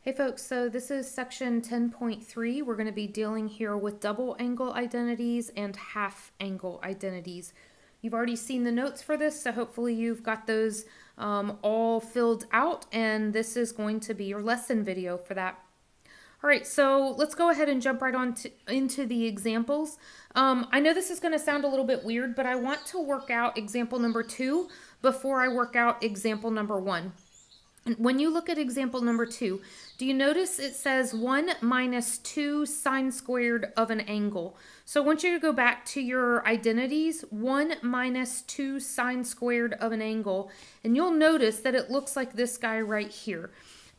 Hey folks, so this is section 10.3. We're going to be dealing here with double angle identities and half angle identities. You've already seen the notes for this, so hopefully you've got those all filled out, and this is going to be your lesson video for that. All right, so let's go ahead and jump right on into the examples. I know this is going to sound a little bit weird, but I want to work out example number 2 before I work out example number 1. When you look at example number 2, do you notice it says 1 minus 2 sine squared of an angle? So I want you to go back to your identities, 1 minus 2 sine squared of an angle, and you'll notice that it looks like this guy right here.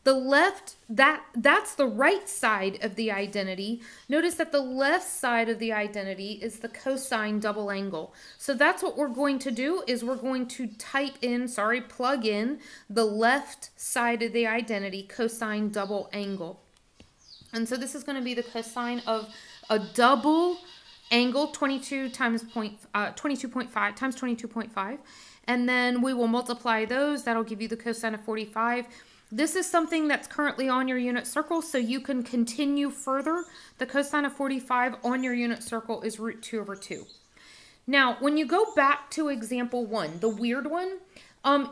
The left, that's the right side of the identity. Notice that the left side of the identity is the cosine double angle. So that's what we're going to do, is we're going to plug in the left side of the identity, cosine double angle. And so this is going to be the cosine of a double angle, 22 times 22.5 times 22.5. And then we will multiply those. That'll give you the cosine of 45. This is something that's currently on your unit circle, so you can continue further. The cosine of 45 on your unit circle is root 2 over 2. Now, when you go back to example 1, the weird one,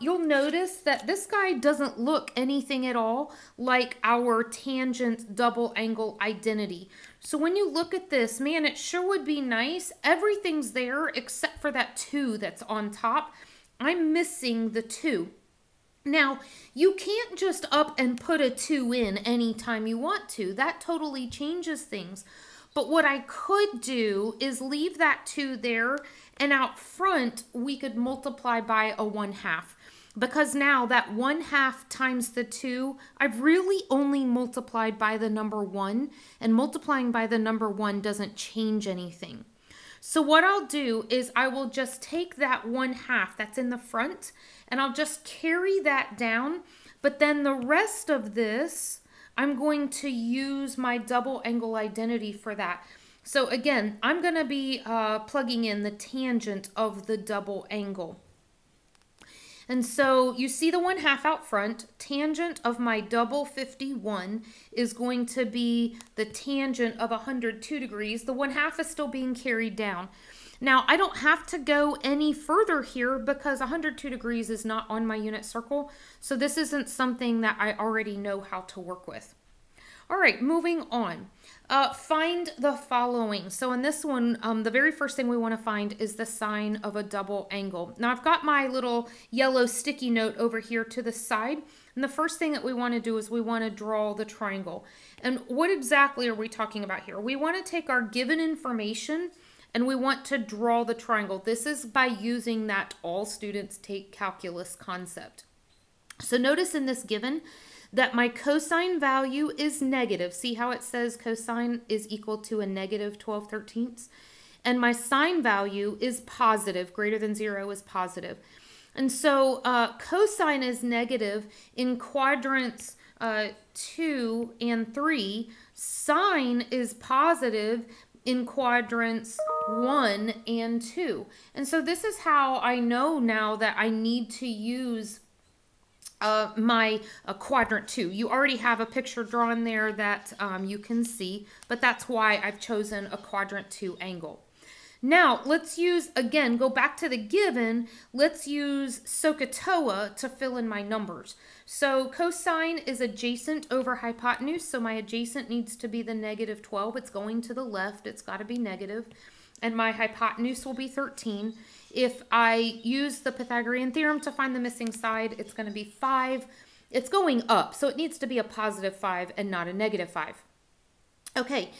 you'll notice that this guy doesn't look anything at all like our tangent double angle identity. So when you look at this, man, it sure would be nice. Everything's there except for that 2 that's on top. I'm missing the 2. Now, you can't just up and put a 2 in anytime you want to. That totally changes things. But what I could do is leave that 2 there, and out front, we could multiply by a 1/2. Because now that 1/2 times the 2, I've really only multiplied by the number 1, and multiplying by the number 1 doesn't change anything. So what I'll do is I will just take that 1/2 that's in the front, and I'll just carry that down. But then the rest of this, I'm going to use my double angle identity for that. So again, I'm going to be plugging in the tangent of the double angle. And so you see the 1/2 out front. Tangent of my double 51 is going to be the tangent of 102 degrees. The 1/2 is still being carried down. Now, I don't have to go any further here because 102 degrees is not on my unit circle. So this isn't something that I already know how to work with. All right, moving on. Find the following. So in this one, the very first thing we want to find is the sine of a double angle. Now I've got my little yellow sticky note over here to the side. And the first thing that we want to do is we want to draw the triangle. And what exactly are we talking about here? We want to take our given information and we want to draw the triangle. This is by using that all students take calculus concept. So notice in this given that my cosine value is negative. See how it says cosine is equal to a negative 12/13? And my sine value is positive, greater than 0 is positive. And so cosine is negative in quadrants 2 and 3. Sine is positive in quadrants 1 and 2. And so this is how I know now that I need to use my quadrant 2. You already have a picture drawn there that you can see, but that's why I've chosen a quadrant 2 angle. Now, let's use, again, go back to the given, let's use SOHCAHTOA to fill in my numbers. So cosine is adjacent over hypotenuse, so my adjacent needs to be the negative 12. It's going to the left, it's got to be negative. And my hypotenuse will be 13. If I use the Pythagorean theorem to find the missing side, it's going to be 5. It's going up, so it needs to be a positive 5 and not a negative 5. Okay,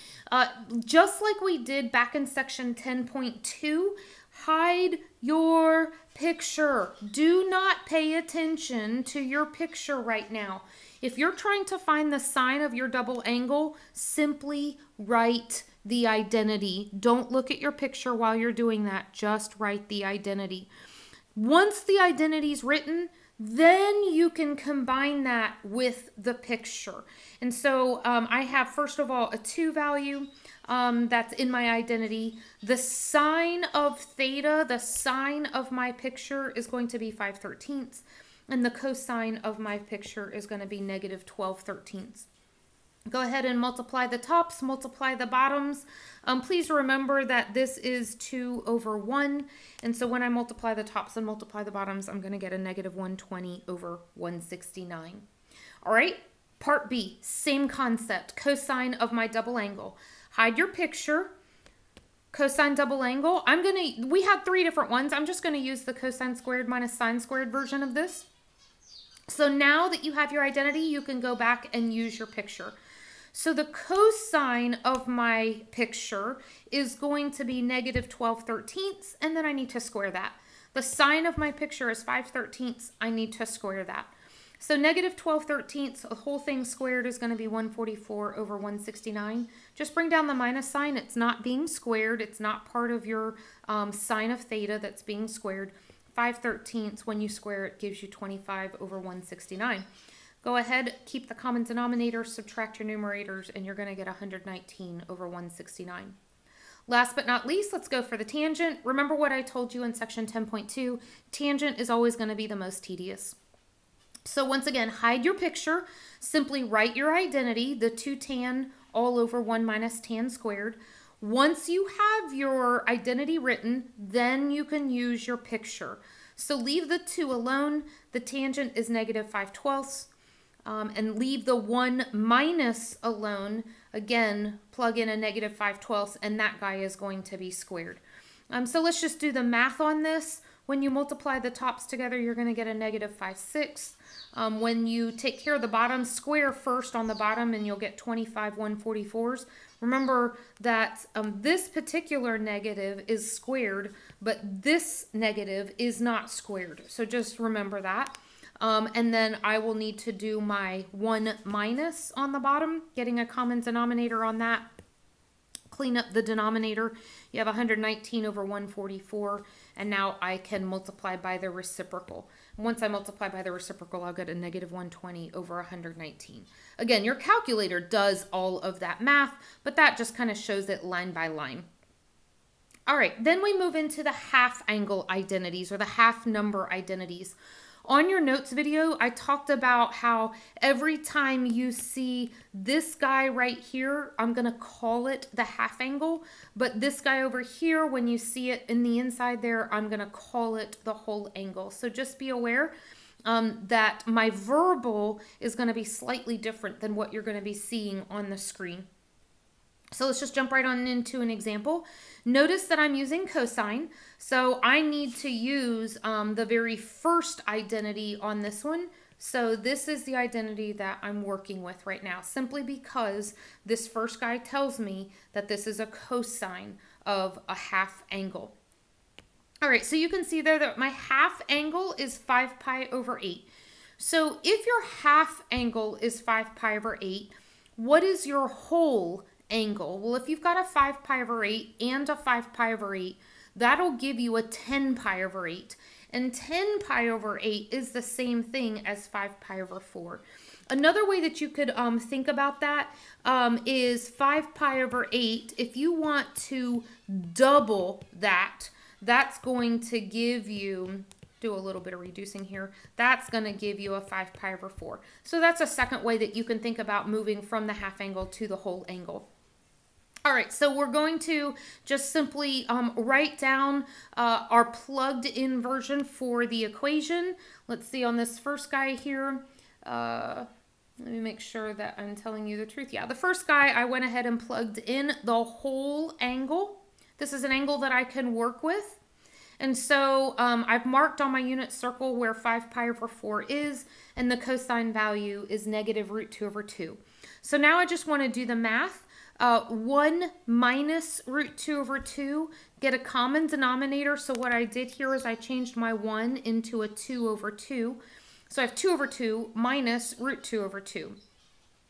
just like we did back in section 10.2, hide your picture. Do not pay attention to your picture right now. If you're trying to find the sine of your double angle, simply write the identity. Don't look at your picture while you're doing that. Just write the identity. Once the identity is written, then you can combine that with the picture. And so I have, first of all, a 2 value that's in my identity. The sine of theta, the sine of my picture, is going to be 5/13. And the cosine of my picture is going to be negative 12/13. Go ahead and multiply the tops, multiply the bottoms. Please remember that this is 2 over 1. And so when I multiply the tops and multiply the bottoms, I'm going to get a negative 120 over 169. All right, part B, same concept, cosine of my double angle. Hide your picture, cosine double angle. We had 3 different ones. I'm just going to use the cosine squared minus sine squared version of this. So now that you have your identity, you can go back and use your picture. So the cosine of my picture is going to be negative 12/13, and then I need to square that. The sine of my picture is 5/13. I need to square that. So negative 12/13, the whole thing squared is going to be 144 over 169. Just bring down the minus sign. It's not being squared. It's not part of your sine of theta that's being squared. 5/13, when you square it, gives you 25 over 169. Go ahead, keep the common denominator, subtract your numerators, and you're going to get 119 over 169. Last but not least, let's go for the tangent. Remember what I told you in section 10.2, tangent is always going to be the most tedious. So once again, hide your picture, simply write your identity, the 2 tan all over 1 minus tan squared. Once you have your identity written, then you can use your picture. So leave the 2 alone, the tangent is negative 5/12. And leave the 1 minus alone. Again, plug in a negative 5/12, and that guy is going to be squared. So let's just do the math on this. When you multiply the tops together, you're going to get a negative 5/6. When you take care of the bottom, square first on the bottom, and you'll get 25 144s. Remember that this particular negative is squared, but this negative is not squared. So just remember that. And then I will need to do my 1 minus on the bottom, getting a common denominator on that. Clean up the denominator. You have 119 over 144, and now I can multiply by the reciprocal. Once I multiply by the reciprocal, I'll get a negative 120 over 119. Again, your calculator does all of that math, but that just kind of shows it line by line. All right, then we move into the half angle identities, or the half number identities. On your notes video, I talked about how every time you see this guy right here, I'm going to call it the half angle. But this guy over here, when you see it in the inside there, I'm going to call it the whole angle. So just be aware that my verbal is going to be slightly different than what you're going to be seeing on the screen. So let's just jump right on into an example. Notice that I'm using cosine, so I need to use the very first identity on this one. So this is the identity that I'm working with right now, simply because this first guy tells me that this is a cosine of a half angle. All right, so you can see there that my half angle is 5 pi over 8. So if your half angle is 5 pi over 8, what is your whole angle? Well, if you've got a 5 pi over 8 and a 5 pi over 8, that'll give you a 10 pi over 8. And 10 pi over 8 is the same thing as 5 pi over 4. Another way that you could think about that is 5 pi over 8. If you want to double that, that's going to give you, do a little bit of reducing here, that's going to give you a 5 pi over 4. So that's a second way that you can think about moving from the half angle to the whole angle. All right, so we're going to just simply write down our plugged in version for the equation. Let's see on this first guy here. Let me make sure that I'm telling you the truth. Yeah, the first guy, I went ahead and plugged in the whole angle. This is an angle that I can work with. And so I've marked on my unit circle where 5 pi over 4 is, and the cosine value is negative root 2 over 2. So now I just want to do the math. 1 minus root 2 over 2, get a common denominator. So what I did here is I changed my 1 into a 2 over 2. So I have 2 over 2 minus root 2 over 2.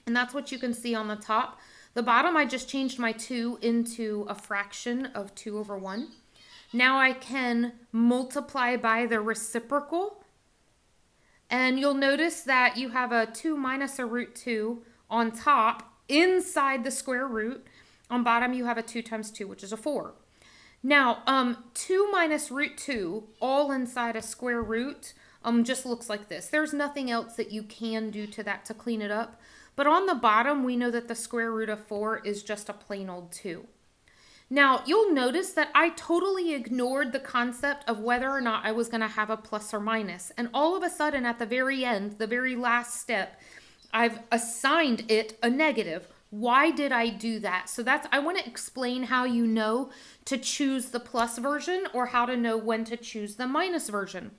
And that's what you can see on the top. The bottom, I just changed my 2 into a fraction of 2 over 1. Now I can multiply by the reciprocal. And you'll notice that you have a 2 minus a root 2 on top inside the square root. On bottom, you have a 2 times 2, which is a 4. Now, 2 minus root 2, all inside a square root, just looks like this. There's nothing else that you can do to that to clean it up. But on the bottom, we know that the square root of 4 is just a plain old 2. Now, you'll notice that I totally ignored the concept of whether or not I was going to have a plus or minus. And all of a sudden, at the very end, the very last step, I've assigned it a negative. Why did I do that? So I want to explain how you know to choose the plus version or how to know when to choose the minus version.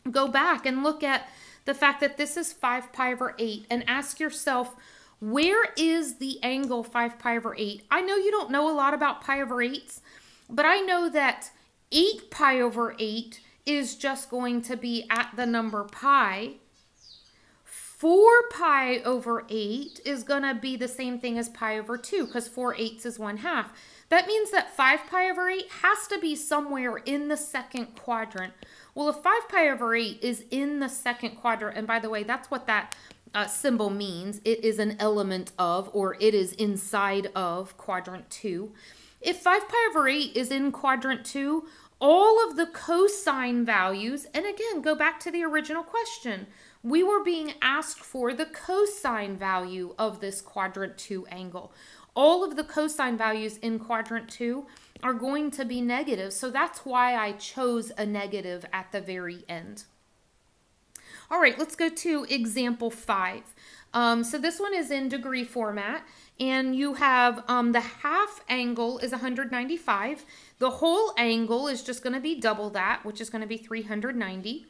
Go back and look at the fact that this is 5 pi over 8 and ask yourself, where is the angle 5 pi over 8? I know you don't know a lot about pi over 8s, but I know that 8 pi over 8 is just going to be at the number pi. 4 pi over 8 is going to be the same thing as pi over 2 because 4/8 is 1/2. That means that 5 pi over 8 has to be somewhere in the second quadrant. Well, if 5 pi over 8 is in the second quadrant, and by the way, that's what that symbol means. It is an element of, or it is inside of quadrant 2. If 5 pi over 8 is in quadrant 2, all of the cosine values, and again, go back to the original question. We were being asked for the cosine value of this quadrant 2 angle. All of the cosine values in quadrant 2 are going to be negative, so that's why I chose a negative at the very end. All right, let's go to example 5. So this one is in degree format, and you have the half angle is 195. The whole angle is just going to be double that, which is going to be 390.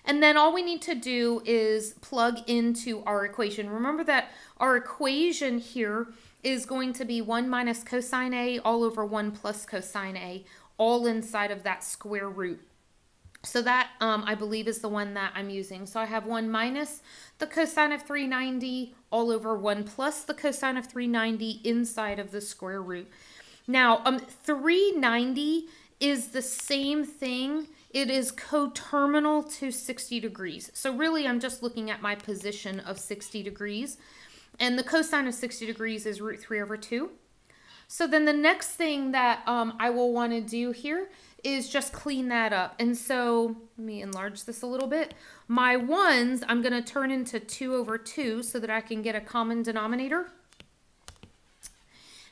And then all we need to do is plug into our equation. Remember that our equation here is going to be 1 minus cosine A all over 1 plus cosine A, all inside of that square root. So that, I believe, is the one that I'm using. So I have 1 minus the cosine of 390 all over 1 plus the cosine of 390 inside of the square root. Now, 390 is the same thing. It is coterminal to 60 degrees. So really, I'm just looking at my position of 60 degrees. And the cosine of 60 degrees is root 3 over 2. So then the next thing that I will want to do here is just clean that up. And so let me enlarge this a little bit. My 1s, I'm going to turn into 2 over 2 so that I can get a common denominator.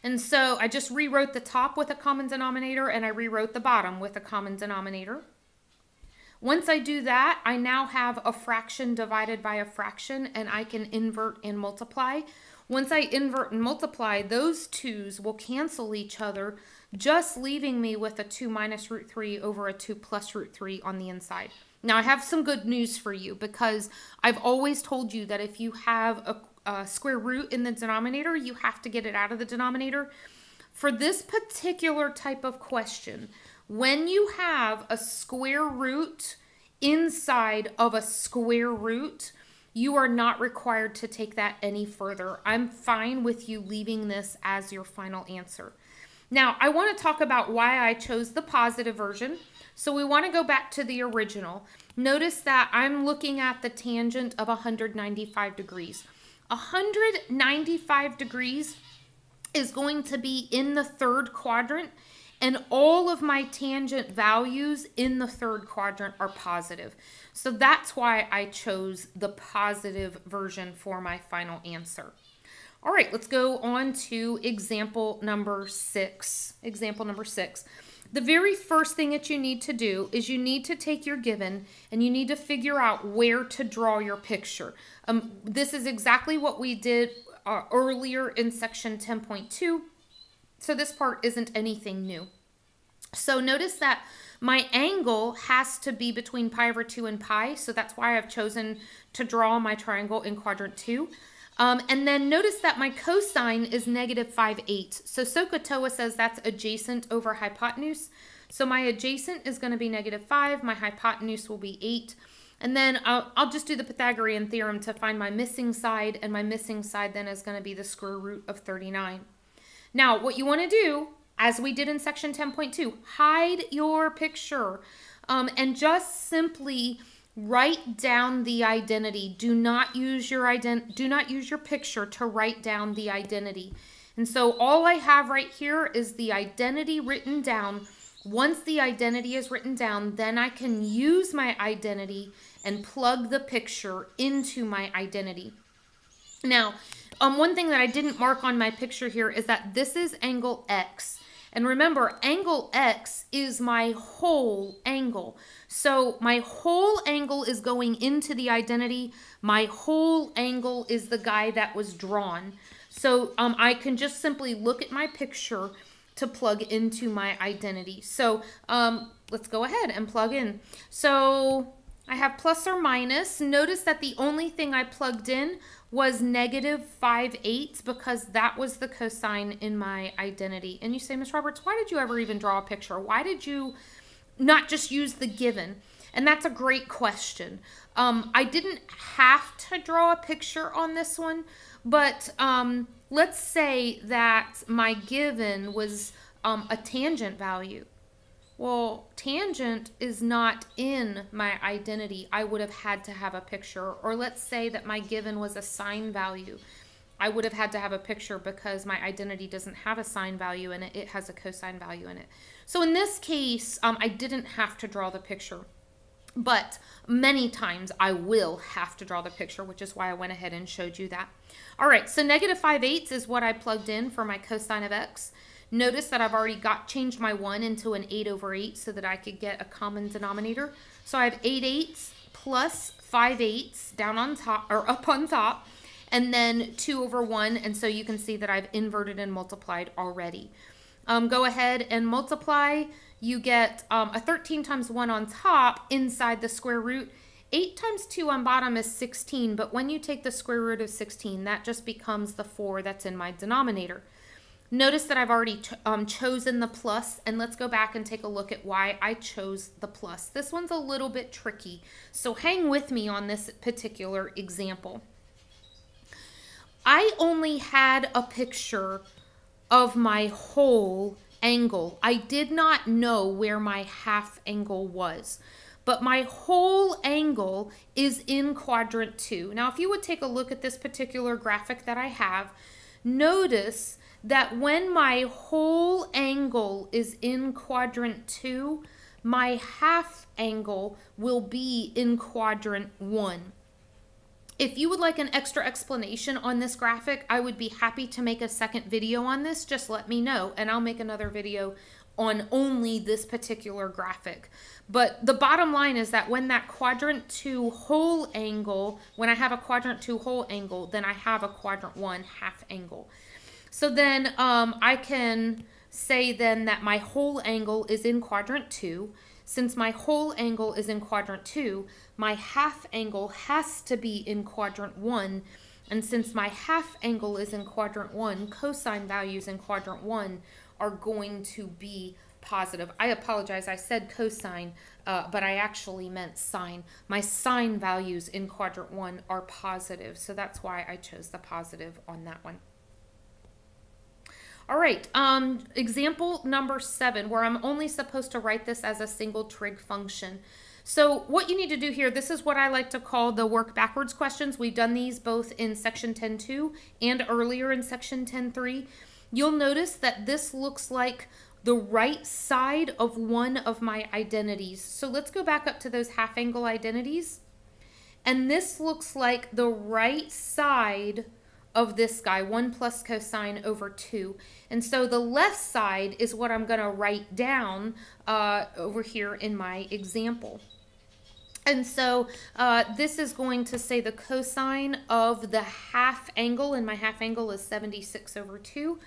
And so I just rewrote the top with a common denominator and I rewrote the bottom with a common denominator. Once I do that, I now have a fraction divided by a fraction and I can invert and multiply. Once I invert and multiply, those 2's will cancel each other, just leaving me with a 2 minus root 3 over a 2 plus root 3 on the inside. Now, I have some good news for you because I've always told you that if you have a square root in the denominator, you have to get it out of the denominator. For this particular type of question, when you have a square root inside of a square root, you are not required to take that any further. I'm fine with you leaving this as your final answer. Now, I want to talk about why I chose the positive version. So we want to go back to the original. Notice that I'm looking at the tangent of 195 degrees. 195 degrees is going to be in the third quadrant, and all of my tangent values in the third quadrant are positive. So that's why I chose the positive version for my final answer. All right, let's go on to example number 6. Example number 6. The very first thing that you need to do is you need to take your given and you need to figure out where to draw your picture. This is exactly what we did earlier in section 10.2. So this part isn't anything new. So notice that my angle has to be between pi over 2 and pi. So that's why I've chosen to draw my triangle in quadrant 2. And then notice that my cosine is negative 5/8. So SOHCAHTOA says that's adjacent over hypotenuse. So my adjacent is going to be negative 5. My hypotenuse will be 8. And then I'll just do the Pythagorean theorem to find my missing side. And my missing side then is going to be the square root of 39. Now, what you want to do, as we did in section 10.2, hide your picture and just simply write down the identity. Do not use your picture to write down the identity. And so all I have right here is the identity written down. Once the identity is written down, then I can use my identity and plug the picture into my identity. Now, one thing that I didn't mark on my picture here is that this is angle X. And remember, angle X is my whole angle. So my whole angle is going into the identity. My whole angle is the guy that was drawn. So I can just simply look at my picture to plug into my identity. So let's go ahead and plug in. So I have plus or minus. Notice that the only thing I plugged in was -5/8 because that was the cosine in my identity. And you say, Ms. Roberts, why did you ever even draw a picture? Why did you not just use the given? And that's a great question. I didn't have to draw a picture on this one, but let's say that my given was a tangent value. Well, tangent is not in my identity. I would have had to have a picture. Or let's say that my given was a sine value. I would have had to have a picture because my identity doesn't have a sine value in it. It has a cosine value in it. So in this case, I didn't have to draw the picture. But many times I will have to draw the picture, which is why I went ahead and showed you that. All right, so -5/8 is what I plugged in for my cosine of X. Notice that I've already changed my 1 into an 8/8 so that I could get a common denominator. So I have 8/8 plus 5/8 down on top, or up on top, and then 2/1, and so you can see that I've inverted and multiplied already. Go ahead and multiply. You get a 13 times 1 on top inside the square root. 8 times 2 on bottom is 16, but when you take the square root of 16, that just becomes the 4 that's in my denominator. Notice that I've already chosen the plus, and let's go back and take a look at why I chose the plus. This one's a little bit tricky, so hang with me on this particular example. I only had a picture of my whole angle. I did not know where my half angle was, but my whole angle is in quadrant 2. Now, if you would take a look at this particular graphic that I have, notice that when my whole angle is in quadrant 2, my half angle will be in quadrant 1. If you would like an extra explanation on this graphic, I would be happy to make a second video on this. Just let me know, and I'll make another video on only this particular graphic. But the bottom line is that when that quadrant 2 whole angle, when I have a quadrant 2 whole angle, then I have a quadrant 1 half angle. So then I can say then that my whole angle is in quadrant 2. Since my whole angle is in quadrant 2, my half angle has to be in quadrant 1. And since my half angle is in quadrant 1, cosine values in quadrant 1 are going to be positive. I apologize, I said cosine, but I actually meant sine. My sine values in quadrant 1 are positive, so that's why I chose the positive on that one. All right, example number 7, where I'm only supposed to write this as a single trig function. So what you need to do here, this is what I like to call the work backwards questions. We've done these both in section 10.2 and earlier in section 10.3. You'll notice that this looks like the right side of one of my identities. So let's go back up to those half angle identities. And this looks like the right side of this guy, 1 plus cosine over 2. And so the left side is what I'm going to write down over here in my example. And so this is going to say the cosine of the half angle, and my half angle is 76 over 2.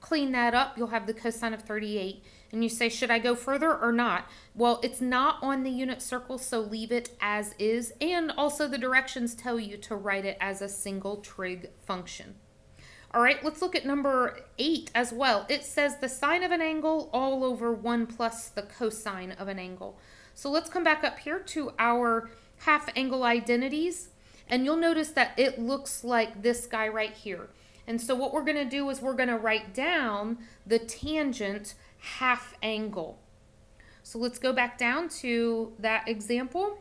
Clean that up, you'll have the cosine of 38. And you say, should I go further or not? Well, it's not on the unit circle, so leave it as is. And also the directions tell you to write it as a single trig function. All right, let's look at number 8 as well. It says the sine of an angle all over 1 plus the cosine of an angle. So let's come back up here to our half angle identities. And you'll notice that it looks like this guy right here. And so what we're going to do is we're going to write down the tangent half angle. So let's go back down to that example.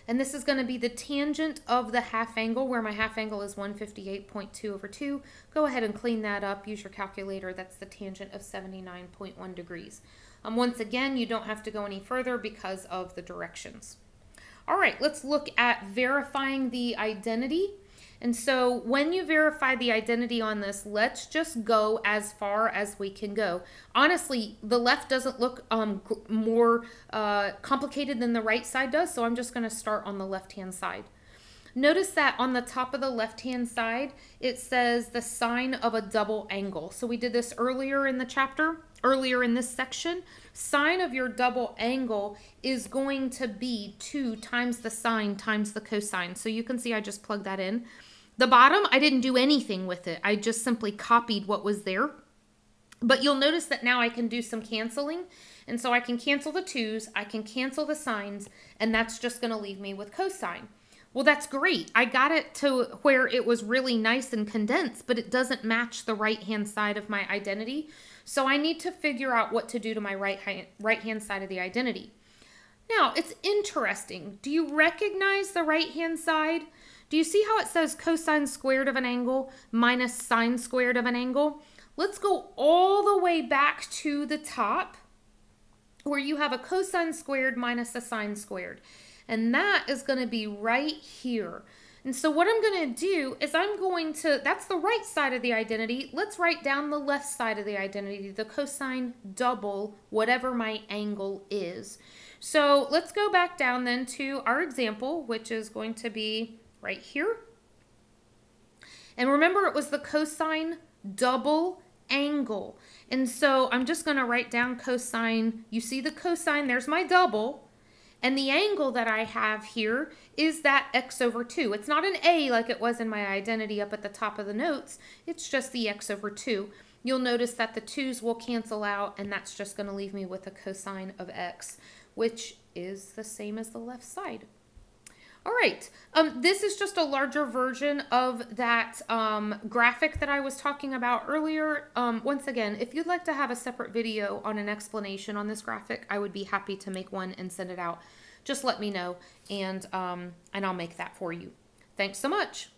And this is going to be the tangent of the half angle, where my half angle is 158.2 over 2. Go ahead and clean that up. Use your calculator. That's the tangent of 79.1 degrees. Once again, you don't have to go any further because of the directions. All right, let's look at verifying the identity. And so when you verify the identity on this, let's just go as far as we can go. Honestly, the left doesn't look more complicated than the right side does, so I'm just going to start on the left-hand side. Notice that on the top of the left-hand side, it says the sign of a double angle. So we did this earlier in the chapter, earlier in this section. Sign of your double angle is going to be 2 times the sine times the cosine. So you can see I just plugged that in. The bottom, I didn't do anything with it. I just simply copied what was there. But you'll notice that now I can do some canceling. And so I can cancel the 2's, I can cancel the sines, and that's just going to leave me with cosine. Well, that's great. I got it to where it was really nice and condensed, but it doesn't match the right-hand side of my identity. So I need to figure out what to do to my right-hand side of the identity. Now, it's interesting. Do you recognize the right-hand side? Do you see how it says cosine squared of an angle minus sine squared of an angle? Let's go all the way back to the top where you have a cosine squared minus a sine squared. And that is going to be right here. And so what I'm going to do is that's the right side of the identity. Let's write down the left side of the identity, the cosine double whatever my angle is. So let's go back down then to our example, which is going to be right here. And remember, it was the cosine double angle. And so I'm just going to write down cosine. You see the cosine, there's my double. And the angle that I have here is that x over 2. It's not an a like it was in my identity up at the top of the notes. It's just the x over 2. You'll notice that the 2's will cancel out, and that's just going to leave me with a cosine of x, which is the same as the left side. All right, this is just a larger version of that graphic that I was talking about earlier. Once again, if you'd like to have a separate video on an explanation on this graphic, I would be happy to make one and send it out. Just let me know, and I'll make that for you. Thanks so much.